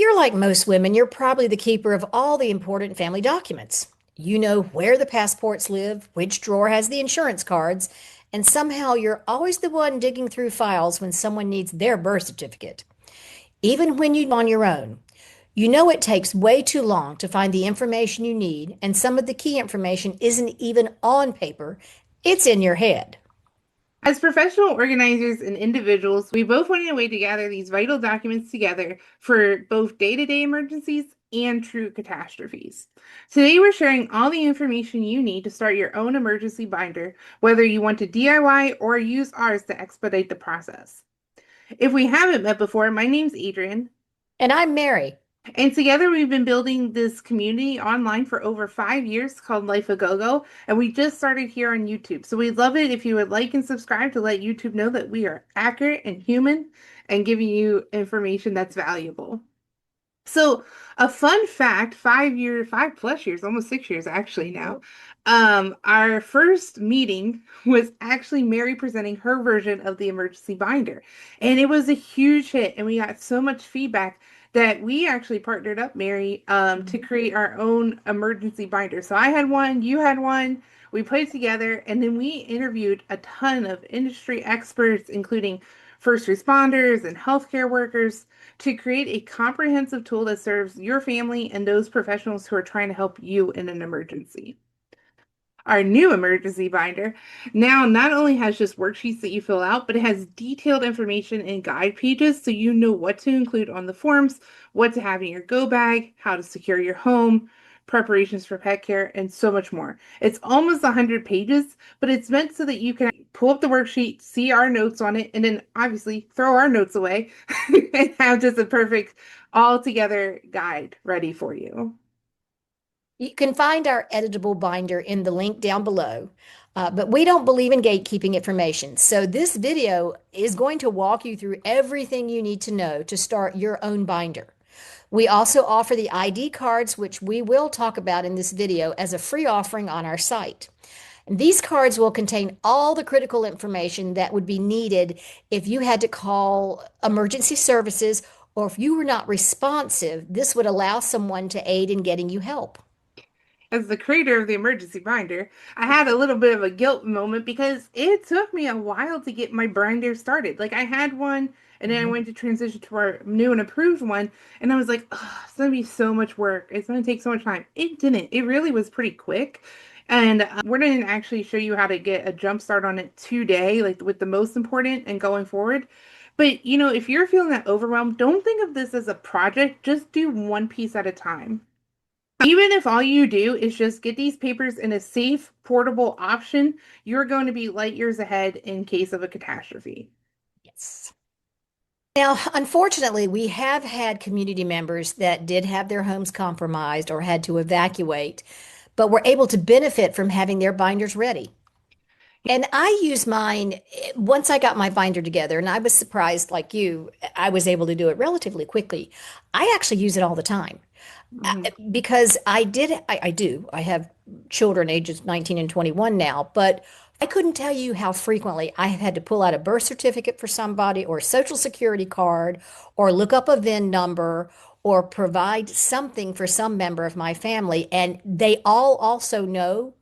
You're like most women, you're probably the keeper of all the important family documents. You know where the passports live, which drawer has the insurance cards, and somehow you're always the one digging through files when someone needs their birth certificate. Even when you're on your own, you know it takes way too long to find the information you need, and some of the key information isn't even on paper, it's in your head. As professional organizers and individuals, we both wanted a way to gather these vital documents together for both day-to-day emergencies and true catastrophes. Today, we're sharing all the information you need to start your own emergency binder, whether you want to DIY or use ours to expedite the process. If we haven't met before, my name's Adrian. And I'm Mary. And together we've been building this community online for over 5 years called Life a Go-Go. And we just started here on YouTube. So we'd love it if you would like and subscribe to let YouTube know that we are accurate and human and giving you information that's valuable. So a fun fact, 5 plus years, almost 6 years actually now. Our first meeting was actually Mary presenting her version of the emergency binder. And it was a huge hit, and we got so much feedback that we actually partnered up, Mary, to create our own emergency binder. So I had one, you had one, we put it together, and then we interviewed a ton of industry experts, including first responders and healthcare workers, to create a comprehensive tool that serves your family and those professionals who are trying to help you in an emergency. Our new emergency binder now not only has just worksheets that you fill out, but it has detailed information and guide pages so you know what to include on the forms, what to have in your go bag, how to secure your home, preparations for pet care, and so much more. It's almost 100 pages, but it's meant so that you can pull up the worksheet, see our notes on it, and then obviously throw our notes away and have just a perfect all together guide ready for you. You can find our editable binder in the link down below, but we don't believe in gatekeeping information. So this video is going to walk you through everything you need to know to start your own binder. We also offer the ID cards, which we will talk about in this video as a free offering on our site. And these cards will contain all the critical information that would be needed if you had to call emergency services or if you were not responsive. This would allow someone to aid in getting you help. As the creator of the emergency binder, I had a little bit of a guilt moment because it took me a while to get my binder started. Like I had one and then I went to transition to our new and approved one and I was like, oh, it's gonna be so much work. It's gonna take so much time. It didn't. It really was pretty quick. And we're going to actually show you how to get a jump start on it today, like with the most important and going forward. But if you're feeling that overwhelmed, don't think of this as a project. Just do one piece at a time. Even if all you do is just get these papers in a safe, portable option, you're going to be light years ahead in case of a catastrophe. Yes. Now, unfortunately, we have had community members that did have their homes compromised or had to evacuate, but were able to benefit from having their binders ready. And I use mine once I got my binder together, and I was surprised, like you, I was able to do it relatively quickly. I actually use it all the time Mhm. because I do. I have children ages 19 and 21 now, but I couldn't tell you how frequently I have had to pull out a birth certificate for somebody or a social security card or look up a VIN number or provide something for some member of my family. And they all also know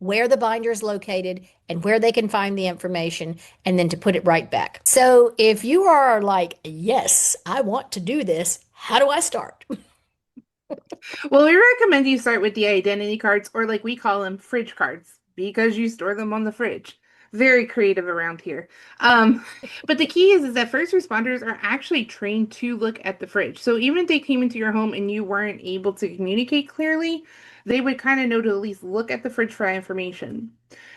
where the binder is located and where they can find the information and then to put it right back. So if you are like, yes, I want to do this, how do I start? Well, we recommend you start with the identity cards, or like we call them, fridge cards, because you store them on the fridge. Very creative around here. Um, but the key is that first responders are actually trained to look at the fridge. So even if they came into your home and you weren't able to communicate clearly, they would kind of know to at least look at the fridge for information.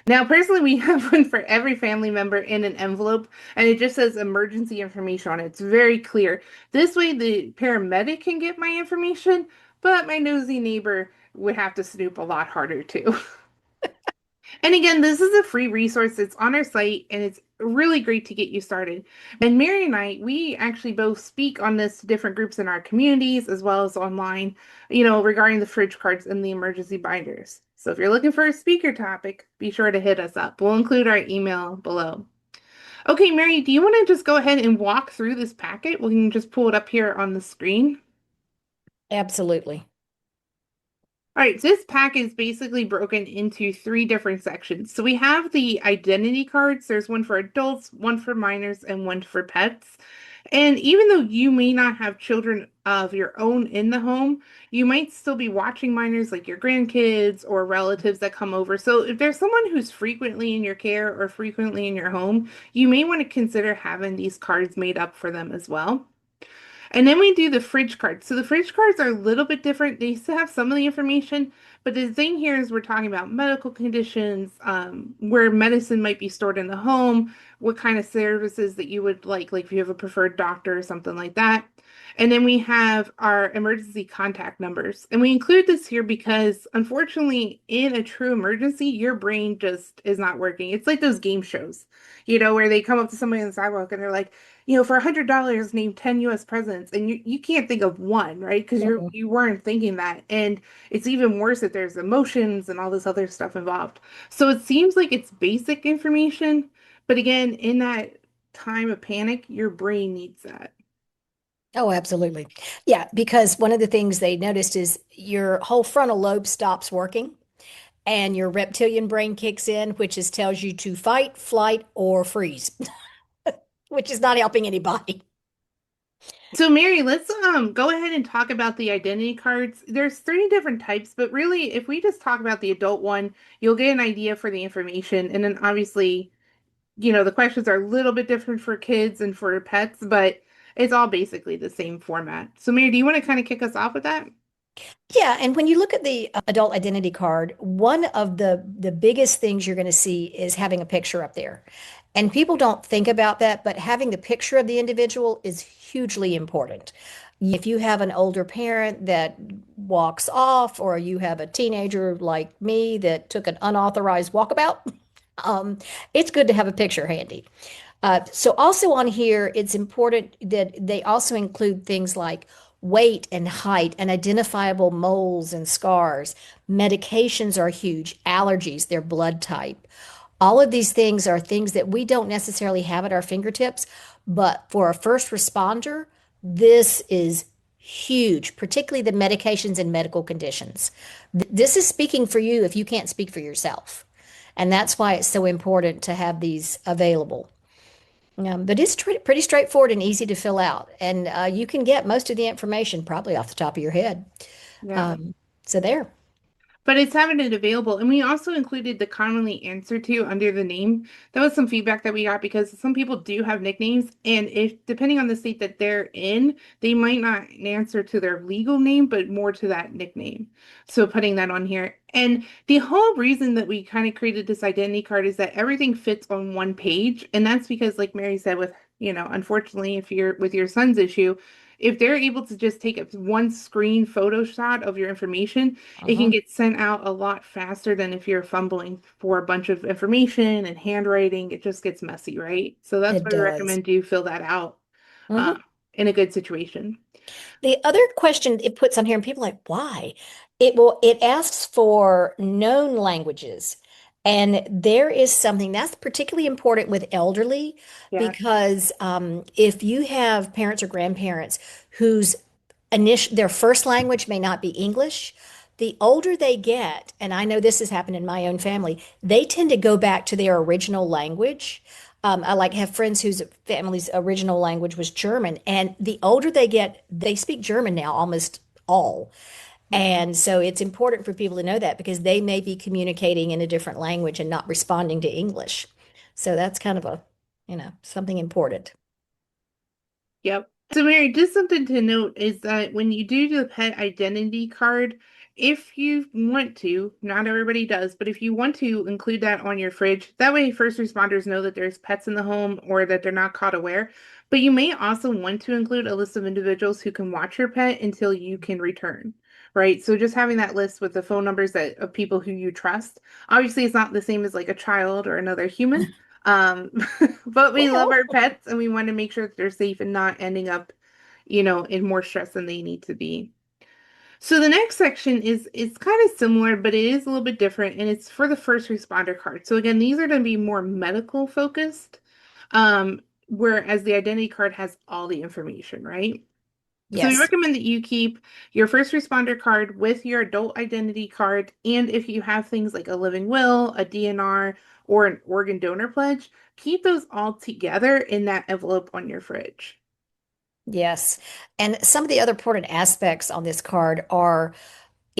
Now, personally, we have one for every family member in an envelope, and it just says emergency information on it. It's very clear. This way, the paramedic can get my information, but my nosy neighbor would have to snoop a lot harder too. And again, this is a free resource. It's on our site and it's really great to get you started. And Mary and I, we actually both speak on this to different groups in our communities as well as online, regarding the fridge cards and the emergency binders. So if you're looking for a speaker topic, be sure to hit us up. We'll include our email below. Okay, Mary, do you want to just go ahead and walk through this packet? We can just pull it up here on the screen. Absolutely. All right, this pack is basically broken into three different sections. So we have the identity cards. There's one for adults, one for minors, and one for pets. And even though you may not have children of your own in the home, you might still be watching minors like your grandkids or relatives that come over. So if there's someone who's frequently in your care or frequently in your home, you may want to consider having these cards made up for them as well. And then we do the fridge cards. So the fridge cards are a little bit different. They still have some of the information, but the thing here is we're talking about medical conditions, where medicine might be stored in the home, what kind of services that you would like if you have a preferred doctor or something like that. And then we have our emergency contact numbers. And we include this here because unfortunately, in a true emergency, your brain just is not working. It's like those game shows, where they come up to somebody on the sidewalk and they're like, for $100, name 10 US presidents, and you can't think of one, right? Because Mm-mm. you weren't thinking that. And it's even worse if there's emotions and all this other stuff involved. So it seems like it's basic information, but again, in that time of panic, your brain needs that. Oh, absolutely. Yeah, because one of the things they noticed is your whole frontal lobe stops working and your reptilian brain kicks in, which is tells you to fight, flight, or freeze, which is not helping anybody. So Mary, let's go ahead and talk about the identity cards. There's three different types, but really if we just talk about the adult one, you'll get an idea for the information. And then obviously the questions are a little bit different for kids and for pets, but it's all basically the same format. So, Mary, do you want to kind of kick us off with that? Yeah, and when you look at the adult identity card, one of the biggest things you're going to see is having a picture up there. And people don't think about that, but having the picture of the individual is hugely important. If you have an older parent that walks off, or you have a teenager like me that took an unauthorized walkabout, um, it's good to have a picture handy. So also on here, it's important that they also include things like weight and height and identifiable moles and scars. Medications are huge, allergies, their blood type. All of these things are things that we don't necessarily have at our fingertips, but for a first responder, this is huge, particularly the medications and medical conditions. This is speaking for you if you can't speak for yourself. And that's why it's so important to have these available. But it's pretty straightforward and easy to fill out. And you can get most of the information probably off the top of your head. Yeah. Um, so there. But it's having it available. And we also included the commonly answered to under the name. That was some feedback that we got because some people do have nicknames. And if depending on the state that they're in, they might not answer to their legal name, but more to that nickname. So putting that on here. And the whole reason that we kind of created this identity card is that everything fits on one page. And that's because, like Mary said, unfortunately, if you're with your son's issue, if they're able to just take a one screen photo shot of your information, it can Uh-huh. get sent out a lot faster than if you're fumbling for a bunch of information and handwriting. It just gets messy, right? So that's It why we does. recommend you fill that out Mhm. um, in a good situation. The other question it puts on here, and people are like, why? It asks for known languages. And there is something that's particularly important with elderly Yeah. because if you have parents or grandparents whose their first language may not be English, the older they get, and I know this has happened in my own family, they tend to go back to their original language. I like have friends whose family's original language was German, and the older they get, they speak German now almost all. And so it's important for people to know that because they may be communicating in a different language and not responding to English. So that's kind of something important. Yep. So, Mary, just something to note is that when you do the pet identity card, if you want to, not everybody does, but if you want to include that on your fridge, that way first responders know that there's pets in the home or that they're not caught aware. But you may also want to include a list of individuals who can watch your pet until you can return, right? So just having that list with the phone numbers that of people who you trust. Obviously, it's not the same as like a child or another human. Um, but we love Well, our pets and we want to make sure that they're safe and not ending up, in more stress than they need to be. So the next section is kind of similar, but it is a little bit different, and it's for the first responder card. So again, these are going to be more medical focused. Um, whereas the identity card has all the information, right? So we Yes. recommend that you keep your first responder card with your adult identity card, and if you have things like a living will, a DNR, or an organ donor pledge, keep those all together in that envelope on your fridge. Yes. And some of the other important aspects on this card are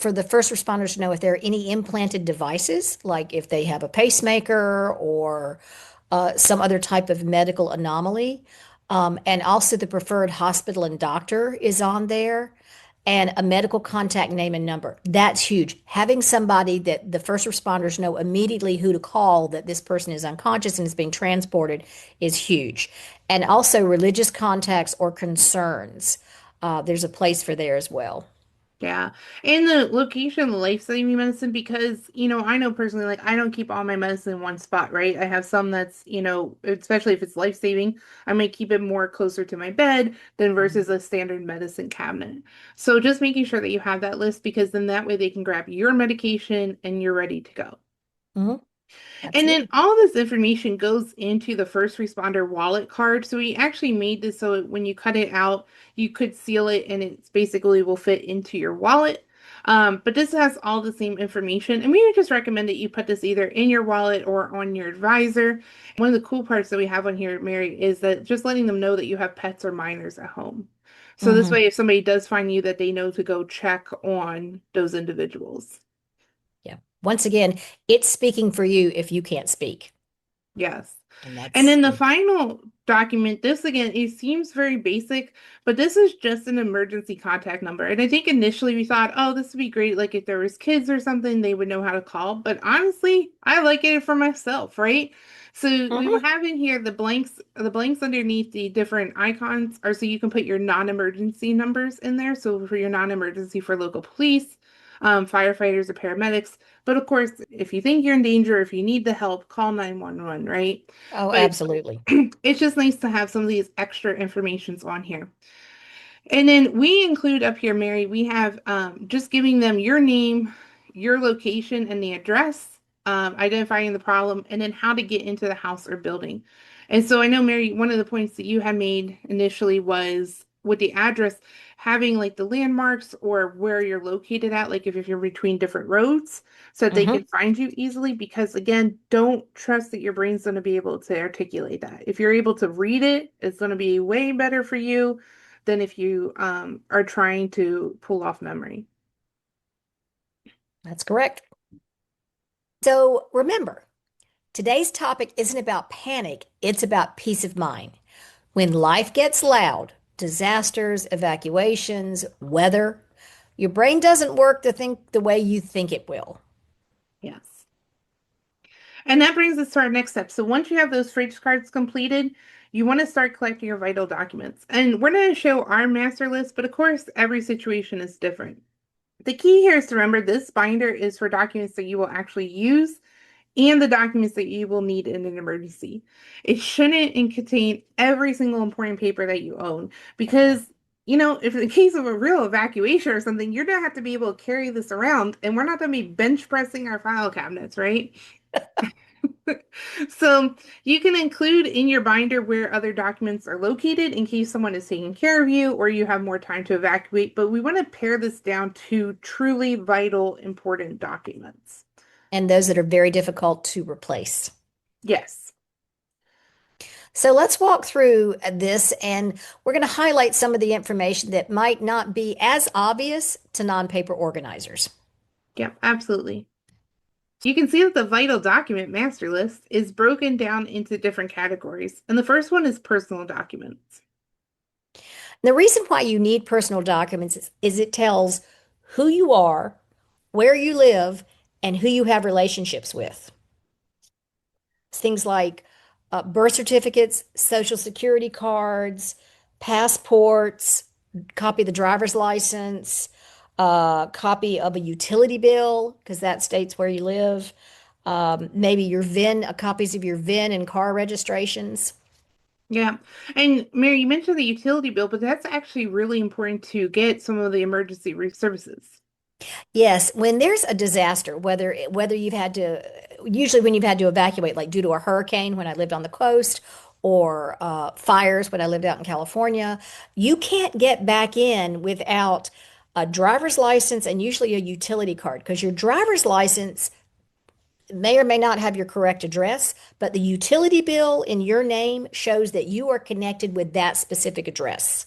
for the first responders to know if there are any implanted devices, like if they have a pacemaker or some other type of medical anomaly. And also the preferred hospital and doctor is on there, and a medical contact name and number. That's huge. Having somebody that the first responders know immediately who to call that this person is unconscious and is being transported is huge. And also religious contacts or concerns. There's a place for there as well. Yeah. And the location, the life-saving medicine, because, I know personally, like, I don't keep all my medicine in one spot, right? I have some that's, especially if it's life-saving, I might keep it more closer to my bed than versus a standard medicine cabinet. So just making sure that you have that list because then that way they can grab your medication and you're ready to go. Hmm. And then Absolutely. all this information goes into the first responder wallet card. So we actually made this so when you cut it out, you could seal it and it basically will fit into your wallet. But this has all the same information. And we would just recommend that you put this either in your wallet or on your advisor. One of the cool parts that we have on here, Mary, is that just letting them know that you have pets or minors at home. So this Hmm. way, if somebody does find you, that they know to go check on those individuals. Yeah. Once again, it's speaking for you if you can't speak. Yes. And And that's then the final document, this again, it seems very basic, but this is just an emergency contact number. And I think initially we thought, oh, this would be great. Like if there was kids or something, they would know how to call. But honestly, I like it for myself, right? So we will Mhm. have in here the blanks underneath the different icons are so you can put your non-emergency numbers in there. So for your non-emergency for local police, firefighters or paramedics. But of course, if you think you're in danger, if you need the help, call 911, right? Oh, But absolutely. it's just nice to have some of these extra informations on here. And then we include up here, Mary, we have just giving them your name, your location, and the address, identifying the problem, and then how to get into the house or building. And so I know, Mary, one of the points that you had made initially was with the address, having like the landmarks or where you're located at, like if you're between different roads, so that they Hmm. can find you easily. Because again, don't trust that your brain's going to be able to articulate that. If you're able to read it, it's going to be way better for you than if you are trying to pull off memory. That's correct. So remember, today's topic isn't about panic, it's about peace of mind. When life gets loud, disasters, evacuations, weather, your brain doesn't work to think the way you think it will. Yes. And that brings us to our next step. So once you have those fridge cards completed, you want to start collecting your vital documents. And we're going to show our master list, but of course, every situation is different. The key here is to remember this binder is for documents that you will actually use and the documents that you will need in an emergency. It shouldn't contain every single important paper that you own because, if in case of a real evacuation or something, you're gonna have to be able to carry this around, and we're not gonna be bench pressing our file cabinets, right? So you can include in your binder where other documents are located in case someone is taking care of you or you have more time to evacuate, but we want to pare this down to truly vital, important documents. And those that are very difficult to replace. Yes. So let's walk through this and we're going to highlight some of the information that might not be as obvious to non-paper organizers. Yep, absolutely. You can see that the vital document master list is broken down into different categories. And the first one is personal documents. The reason why you need personal documents is it tells who you are, where you live, and who you have relationships with. Things like birth certificates, social security cards, passports, copy of the driver's license, copy of a utility bill, because that states where you live, maybe your VIN, copies of your VIN and car registrations. Yeah. And Mary, you mentioned the utility bill, but that's actually really important to get some of the emergency services. Yes, when there's a disaster, whether you've had to, usually when you've had to evacuate, like due to a hurricane when I lived on the coast, or fires when I lived out in California. You can't get back in without a driver's license and usually a utility card because your driver's license may or may not have your correct address, but the utility bill in your name shows that you are connected with that specific address.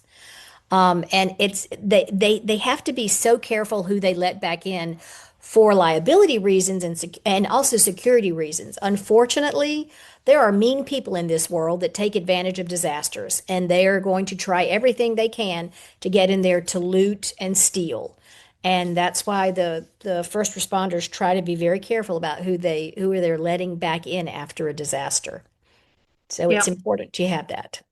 And they have to be so careful who they let back in for liability reasons and also security reasons. Unfortunately, there are mean people in this world that take advantage of disasters, and they are going to try everything they can to get in there to loot and steal. And that's why the first responders try to be very careful about who they're letting back in after a disaster. So it's Yeah. important you have that.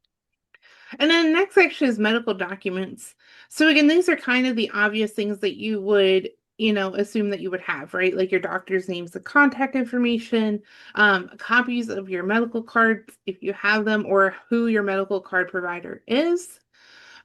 And then the next section is medical documents. So again, these are kind of the obvious things that you would, assume that you would have, right? Like your doctor's names, the contact information, copies of your medical cards if you have them, or who your medical card provider is.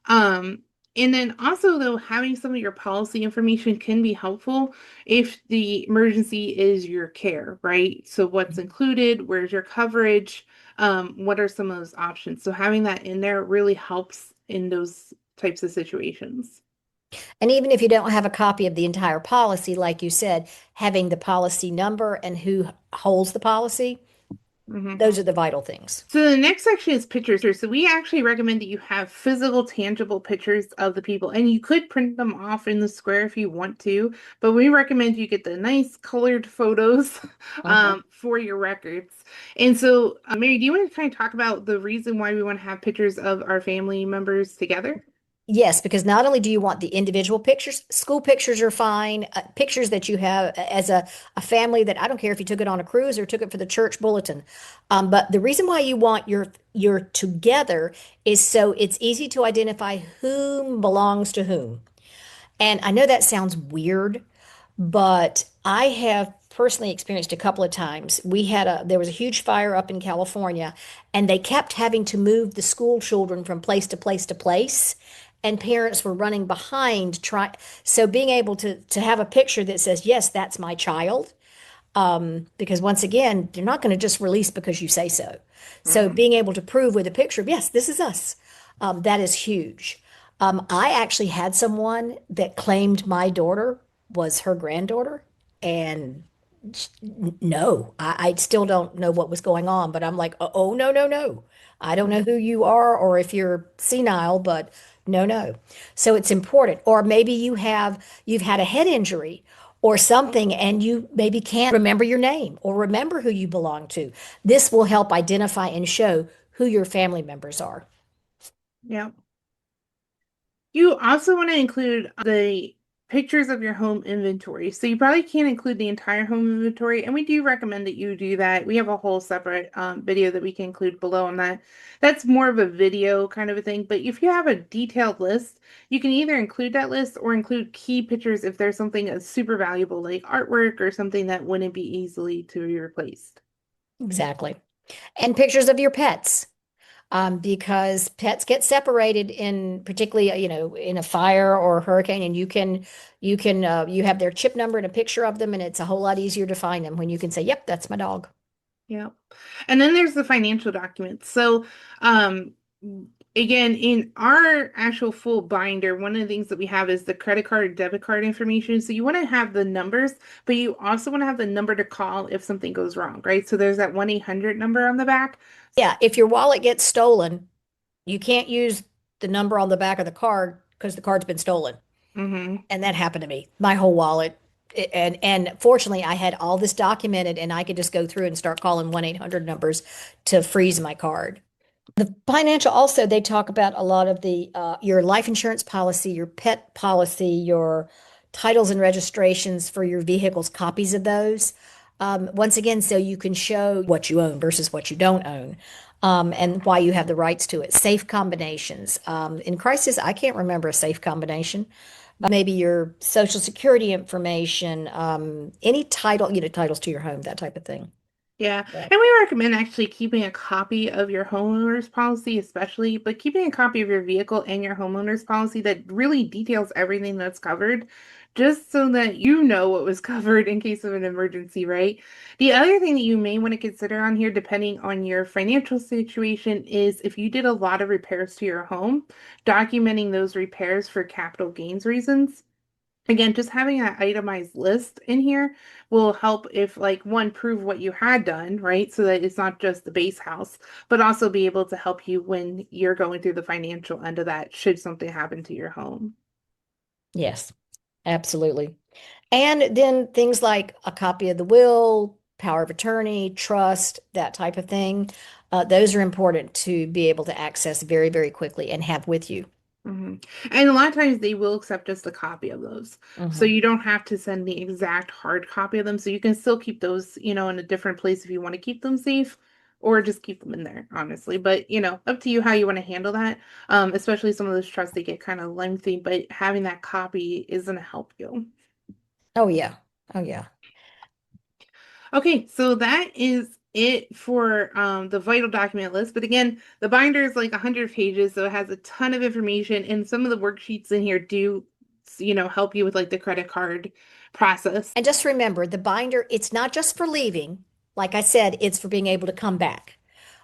Um, and then also though, having some of your policy information can be helpful if the emergency is your care, right? So what's included, where's your coverage, what are some of those options? So having that in there really helps in those types of situations. And even if you don't have a copy of the entire policy, like you said, having the policy number and who holds the policy, Mhm. those are the vital things. So the next section is pictures. So we actually recommend that you have physical, tangible pictures of the people, and you could print them off in the square if you want to, but we recommend you get the nice colored photos Mhm. for your records. And so, Mary, do you want to kind of talk about the reason why we want to have pictures of our family members together? Yes, because not only do you want the individual pictures, school pictures are fine, pictures that you have as a family that I don't care if you took it on a cruise or took it for the church bulletin. But the reason why you want your together is so it's easy to identify whom belongs to whom. And I know that sounds weird, but I have personally experienced a couple of times. There was a huge fire up in California, and they kept having to move the school children from place to place to place, and parents were running behind so being able to have a picture that says, yes, that's my child, because once again, they're not going to just release because you say so. So Mhm. being able to prove with a picture of, yes, this is us, that is huge. I actually had someone that claimed my daughter was her granddaughter, and no, I still don't know what was going on, but I'm like, oh, no, no, no. I don't know who you are or if you're senile, but no, no. So it's important. Or maybe you've had a head injury or something and you maybe can't remember your name or remember who you belong to. This will help identify and show who your family members are. Yeah. You also want to include the pictures of your home inventory. So you probably can't include the entire home inventory, and we do recommend that you do that. We have a whole separate video that we can include below on that. That's more of a video kind of a thing. But if you have a detailed list, you can either include that list or include key pictures if there's something that's super valuable, like artwork or something that wouldn't be easily to be replaced. Exactly. And pictures of your pets. Because pets get separated in particularly, in a fire or a hurricane, and you have their chip number and a picture of them, and it's a whole lot easier to find them when you can say, yep, that's my dog. Yeah. And then there's the financial documents. So, um, again, in our actual full binder, one of the things that we have is the credit card, debit card information. So you want to have the numbers, but you also want to have the number to call if something goes wrong, right? So there's that 1-800 number on the back. Yeah, if your wallet gets stolen, you can't use the number on the back of the card because the card's been stolen. Hmm. And that happened to me. My whole wallet. And fortunately, I had all this documented and I could just go through and start calling 1-800 numbers to freeze my card. The financial also, they talk about a lot of the your life insurance policy, your pet policy, your titles and registrations for your vehicles, copies of those. Once again, so you can show what you own versus what you don't own, and why you have the rights to it. Safe combinations. In crisis, I can't remember a safe combination. Maybe your social security information, any title, titles to your home, that type of thing. Yeah, Right. and we recommend actually keeping a copy of your homeowner's policy, especially, but keeping a copy of your vehicle and your homeowner's policy that really details everything that's covered, just so that you know what was covered in case of an emergency, right? The other thing that you may want to consider on here, depending on your financial situation, is if you did a lot of repairs to your home, documenting those repairs for capital gains reasons. Again, just having that itemized list in here will help if like one prove what you had done, right? So that it's not just the base house, but also be able to help you when you're going through the financial end of that should something happen to your home. Yes, absolutely. And then things like a copy of the will, power of attorney, trust, that type of thing. Those are important to be able to access very, very quickly and have with you. hmm And a lot of times they will accept just a copy of those. So Hmm. you don't have to send the exact hard copy of them. So you can still keep those, in a different place if you want to keep them safe or just keep them in there, honestly. But, up to you how you want to handle that. Especially some of those trusts, they get kind of lengthy, but having that copy is going to help you. Oh, yeah. Oh, yeah. Okay, so that is it for the vital document list. But again, the binder is like 100 pages, so it has a ton of information, and some of the worksheets in here do, help you with like the credit card process. And just remember the binder, it's not just for leaving. Like I said, it's for being able to come back.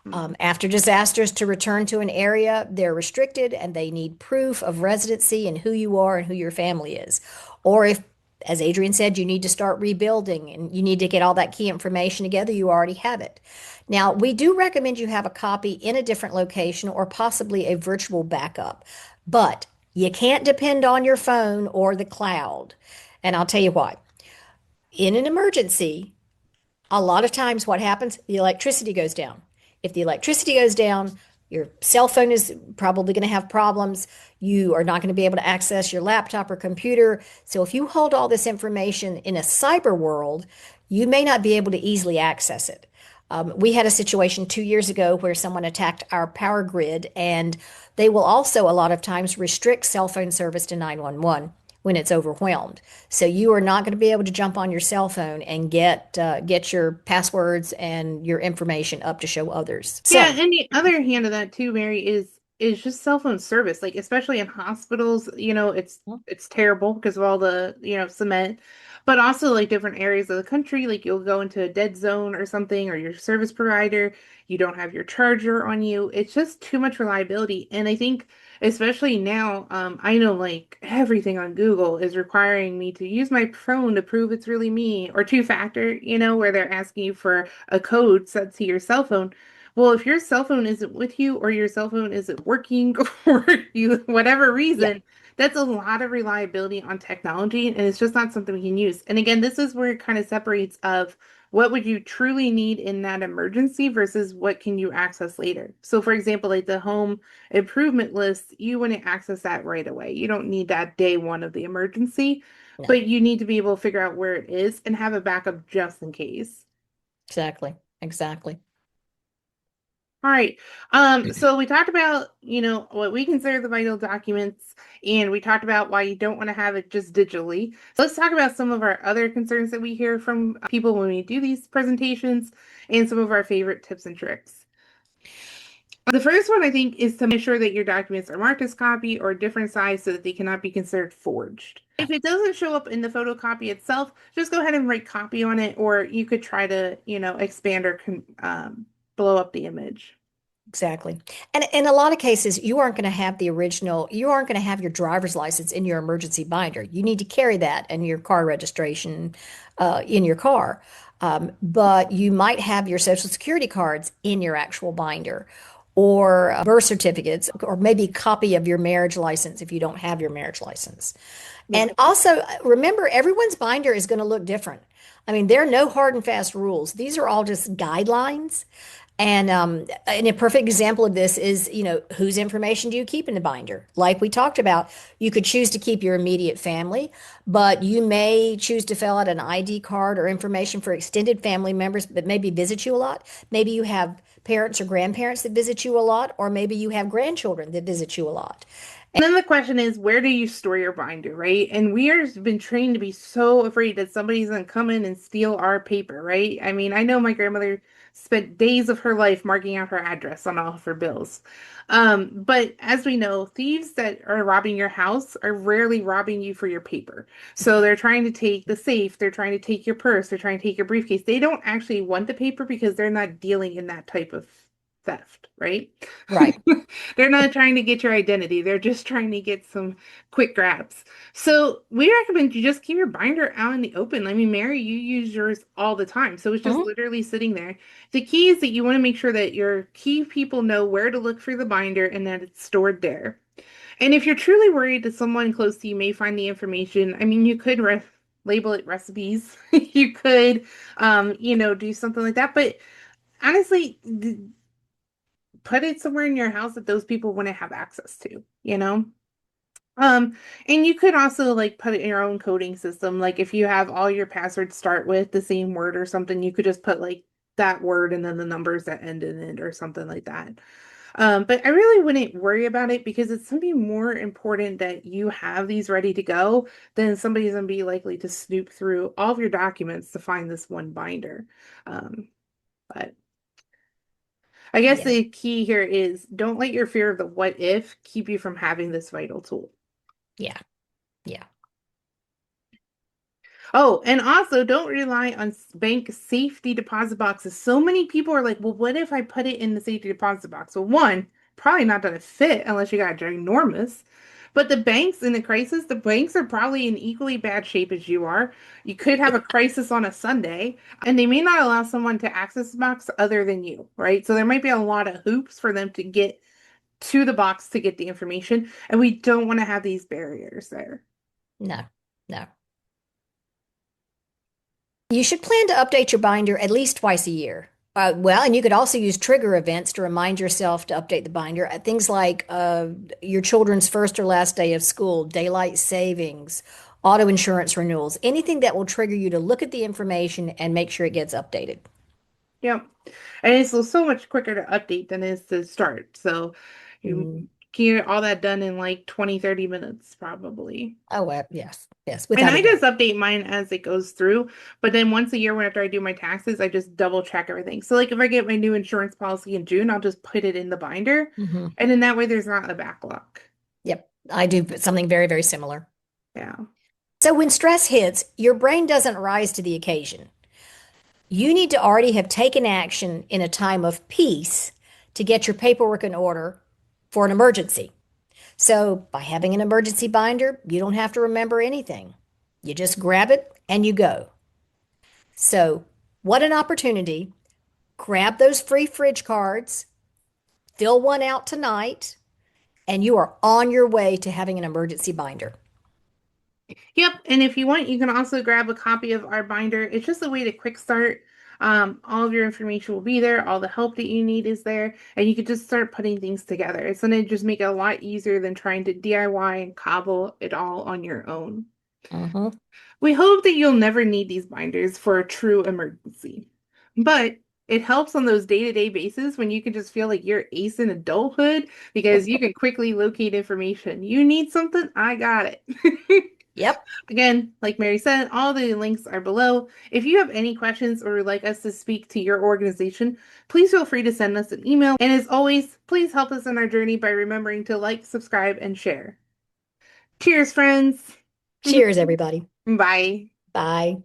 Mhm. After disasters to return to an area, they're restricted and they need proof of residency and who you are and who your family is. Or if, as Adrian said, you need to start rebuilding and you need to get all that key information together, you already have it. Now, we do recommend you have a copy in a different location or possibly a virtual backup, but you can't depend on your phone or the cloud. And I'll tell you what, in an emergency, a lot of times what happens, the electricity goes down. If the electricity goes down, your cell phone is probably going to have problems. You are not going to be able to access your laptop or computer. So if you hold all this information in a cyber world, you may not be able to easily access it. We had a situation 2 years ago where someone attacked our power grid, and they will also a lot of times restrict cell phone service to 911 when it's overwhelmed. So you are not going to be able to jump on your cell phone and get your passwords and your information up to show others. Yeah, So, and the other hand of that too, Mary, is just cell phone service. Like especially in hospitals, it's terrible because of all the, cement. But also like different areas of the country, like you'll go into a dead zone or something, or your service provider, you don't have your charger on you. It's just too much reliability. And I think especially now, I know like everything on Google is requiring me to use my phone to prove it's really me, or two-factor, where they're asking you for a code set to your cell phone. Well, if your cell phone isn't with you or your cell phone isn't working or you whatever yeah, reason, that's a lot of reliability on technology and it's just not something we can use. And again, this is where it kind of separates of what would you truly need in that emergency versus what can you access later. So for example, like the home improvement list, you wouldn't access that right away. You don't need that day one of the emergency, no, but you need to be able to figure out where it is and have a backup just in case. exactly, exactly. All right. So we talked about, what we consider the vital documents, and we talked about why you don't want to have it just digitally. So let's talk about some of our other concerns that we hear from people when we do these presentations and some of our favorite tips and tricks. The first one I think is to make sure that your documents are marked as copy or different size so that they cannot be considered forged. If it doesn't show up in the photocopy itself, just go ahead and write copy on it, or you could try to, expand or blow up the image. Exactly. And in a lot of cases, you aren't going to have the original, you aren't going to have your driver's license in your emergency binder. You need to carry that and your car registration in your car. But you might have your social security cards in your actual binder or birth certificates or maybe a copy of your marriage license if you don't have your marriage license. Yeah. And also remember, everyone's binder is going to look different. I mean, there are no hard and fast rules. These are all just guidelines. And a perfect example of this is, whose information do you keep in the binder? Like we talked about, you could choose to keep your immediate family, but you may choose to fill out an ID card or information for extended family members that maybe visit you a lot. Maybe you have parents or grandparents that visit you a lot, or maybe you have grandchildren that visit you a lot. And then the question is, where do you store your binder, right? And we have been trained to be so afraid that somebody's gonna come in and steal our paper, right? I mean, I know my grandmother spent days of her life marking out her address on all of her bills. But as we know, thieves that are robbing your house are rarely robbing you for your paper. So they're trying to take the safe, they're trying to take your purse, they're trying to take your briefcase. They don't actually want the paper because they're not dealing in that type of theft, right? Right. They're not trying to get your identity. They're just trying to get some quick grabs. So we recommend you just keep your binder out in the open. I mean, Mary, you use yours all the time. So it's just Mhm. literally sitting there. The key is that you want to make sure that your key people know where to look for the binder and that it's stored there. And if you're truly worried that someone close to you may find the information, I mean, you could label it recipes. You could, do something like that. But honestly, put it somewhere in your house that those people wouldn't have access to, you know? Um, and you could also like put it in your own coding system. Like if you have all your passwords start with the same word or something, you could just put like that word and then the numbers that end in it or something like that. But I really wouldn't worry about it because it's something more important that you have these ready to go than somebody's gonna be likely to snoop through all of your documents to find this one binder. But I guess Yeah. the key here is don't let your fear of the what if keep you from having this vital tool. Yeah. Yeah. Oh, and also don't rely on bank safety deposit boxes. So many people are like, well, what if I put it in the safety deposit box? Well, one, probably not going to fit unless you got ginormous. But the banks in the crisis, the banks are probably in equally bad shape as you are. You could have a crisis on a Sunday, and they may not allow someone to access the box other than you, right? So there might be a lot of hoops for them to get to the box to get the information, and we don't want to have these barriers there. No. No. You should plan to update your binder at least twice a year. Well, and you could also use trigger events to remind yourself to update the binder. Things like your children's first or last day of school, daylight savings, auto insurance renewals, anything that will trigger you to look at the information and make sure it gets updated. Yep. And it's so much quicker to update than it is to start. So you Mm. can get all that done in like 20, 30 minutes probably. Oh, yes, yes, And without a I doubt. just update mine as it goes through. But then once a year, after I do my taxes, I just double check everything. So like if I get my new insurance policy in June, I'll just put it in the binder. Hmm. And then that way there's not a backlog. Yep, I do something very, very similar. Yeah. So when stress hits, your brain doesn't rise to the occasion. You need to already have taken action in a time of peace to get your paperwork in order for an emergency. So, by having an emergency binder, you don't have to remember anything. You just grab it and you go. So, what an opportunity. Grab those free fridge cards, fill one out tonight, and you are on your way to having an emergency binder. Yep, and if you want, you can also grab a copy of our binder. It's just a way to quick start. All of your information will be there, all the help that you need is there, and you can just start putting things together. It's going to just make it a lot easier than trying to DIY and cobble it all on your own. Hmm. We hope that you'll never need these binders for a true emergency, but it helps on those day-to-day basis when you can just feel like you're ace in adulthood because you can quickly locate information. You need something? I got it. Yep. Again, like Mary said, all the links are below. If you have any questions or would like us to speak to your organization, please feel free to send us an email. And as always, please help us in our journey by remembering to like, subscribe, and share. Cheers, friends. Cheers, everybody. Bye. Bye.